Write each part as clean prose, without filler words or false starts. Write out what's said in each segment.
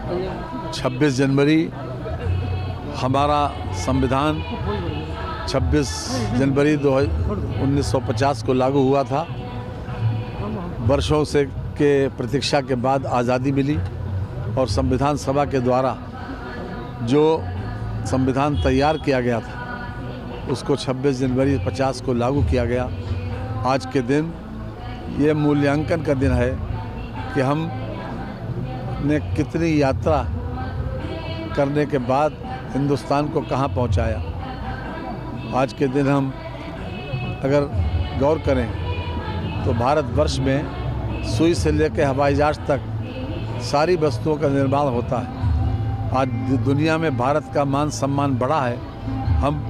26 जनवरी हमारा संविधान 26 जनवरी 1950 को लागू हुआ था। वर्षों से के प्रतीक्षा के बाद आज़ादी मिली और संविधान सभा के द्वारा जो संविधान तैयार किया गया था उसको 26 जनवरी 50 को लागू किया गया। आज के दिन ये मूल्यांकन का दिन है कि हम ने कितनी यात्रा करने के बाद हिंदुस्तान को कहाँ पहुँचाया। आज के दिन हम अगर गौर करें तो भारतवर्ष में सुई से लेकर हवाई जहाज तक सारी वस्तुओं का निर्माण होता है। आज दुनिया में भारत का मान सम्मान बढ़ा है। हम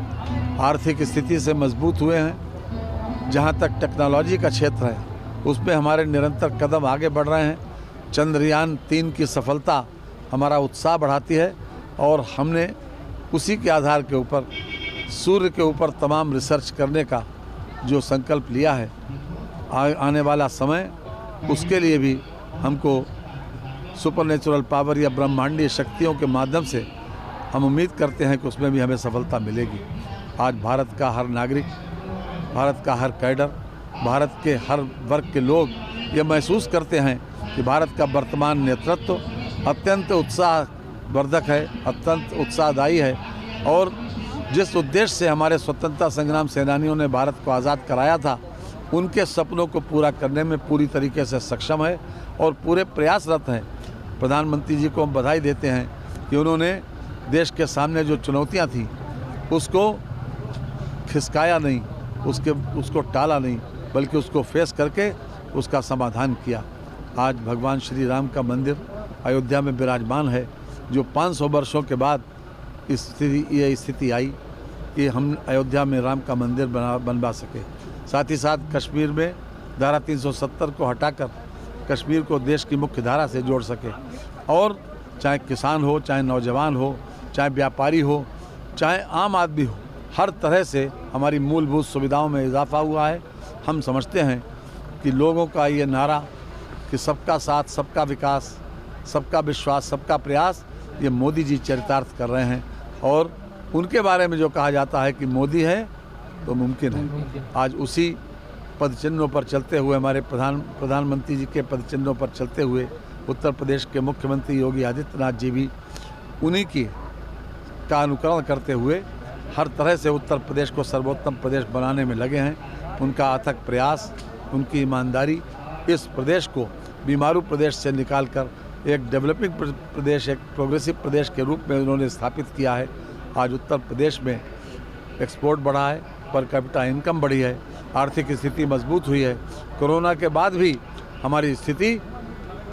आर्थिक स्थिति से मजबूत हुए हैं। जहाँ तक टेक्नोलॉजी का क्षेत्र है उसमें हमारे निरंतर कदम आगे बढ़ रहे हैं। चंद्रयान 3 की सफलता हमारा उत्साह बढ़ाती है और हमने उसी के आधार के ऊपर सूर्य के ऊपर तमाम रिसर्च करने का जो संकल्प लिया है। आने वाला समय उसके लिए भी हमको सुपरनेचुरल पावर या ब्रह्मांडीय शक्तियों के माध्यम से हम उम्मीद करते हैं कि उसमें भी हमें सफलता मिलेगी। आज भारत का हर नागरिक, भारत का हर कैडर, भारत के हर वर्ग के लोग ये महसूस करते हैं कि भारत का वर्तमान नेतृत्व अत्यंत उत्साहवर्धक है, अत्यंत उत्साहदायी है और जिस उद्देश्य से हमारे स्वतंत्रता संग्राम सेनानियों ने भारत को आज़ाद कराया था उनके सपनों को पूरा करने में पूरी तरीके से सक्षम है और पूरे प्रयासरत हैं। प्रधानमंत्री जी को हम बधाई देते हैं कि उन्होंने देश के सामने जो चुनौतियां थी उसको खिसकाया नहीं, उसको टाला नहीं, बल्कि उसको फेस करके उसका समाधान किया। आज भगवान श्री राम का मंदिर अयोध्या में विराजमान है, जो 500 वर्षों के बाद ये स्थिति आई कि हम अयोध्या में राम का मंदिर बनवा सके। साथ ही साथ कश्मीर में धारा 370 को हटाकर कश्मीर को देश की मुख्य धारा से जोड़ सके और चाहे किसान हो, चाहे नौजवान हो, चाहे व्यापारी हो, चाहे आम आदमी हो, हर तरह से हमारी मूलभूत सुविधाओं में इजाफा हुआ है। हम समझते हैं कि लोगों का ये नारा कि सबका साथ, सबका विकास, सबका विश्वास, सबका प्रयास, ये मोदी जी चरितार्थ कर रहे हैं और उनके बारे में जो कहा जाता है कि मोदी है तो मुमकिन है। आज उसी पदचिन्हों पर चलते हुए हमारे प्रधानमंत्री जी के पदचिन्हों पर चलते हुए उत्तर प्रदेश के मुख्यमंत्री योगी आदित्यनाथ जी भी उन्हीं की का अनुकरण करते हुए हर तरह से उत्तर प्रदेश को सर्वोत्तम प्रदेश बनाने में लगे हैं। उनका अथक प्रयास, उनकी ईमानदारी इस प्रदेश को बीमारू प्रदेश से निकालकर एक डेवलपिंग प्रदेश, एक प्रोग्रेसिव प्रदेश के रूप में उन्होंने स्थापित किया है। आज उत्तर प्रदेश में एक्सपोर्ट बढ़ा है, पर कैपिटा इनकम बढ़ी है, आर्थिक स्थिति मजबूत हुई है। कोरोना के बाद भी हमारी स्थिति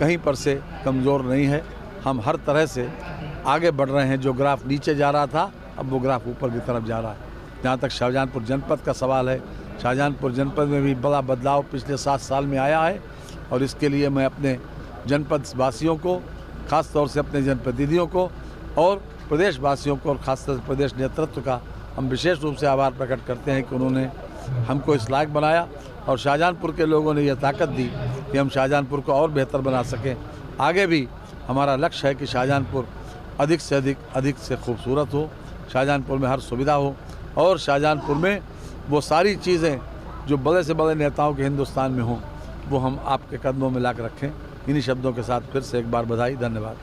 कहीं पर से कमज़ोर नहीं है। हम हर तरह से आगे बढ़ रहे हैं। जो ग्राफ नीचे जा रहा था अब वो ग्राफ ऊपर की तरफ जा रहा है। जहाँ तक शाहजहांपुर जनपद का सवाल है, शाहजहांपुर जनपद में भी बड़ा बदलाव पिछले 7 साल में आया है और इसके लिए मैं अपने जनपद वासियों को, ख़ास तौर से अपने जनप्रतिनिधियों को और प्रदेश वासियों को और ख़ासतौर से प्रदेश नेतृत्व का हम विशेष रूप से आभार प्रकट करते हैं कि उन्होंने हमको इस लायक बनाया और शाहजहांपुर के लोगों ने यह ताकत दी कि हम शाहजहांपुर को और बेहतर बना सकें। आगे भी हमारा लक्ष्य है कि शाहजहांपुर अधिक से खूबसूरत हो, शाहजहांपुर में हर सुविधा हो और शाहजहांपुर में वो सारी चीज़ें जो बड़े से बड़े नेताओं के हिंदुस्तान में हों वो हम आपके कदमों में ला कर रखें। इन्हीं शब्दों के साथ फिर से एक बार बधाई, धन्यवाद।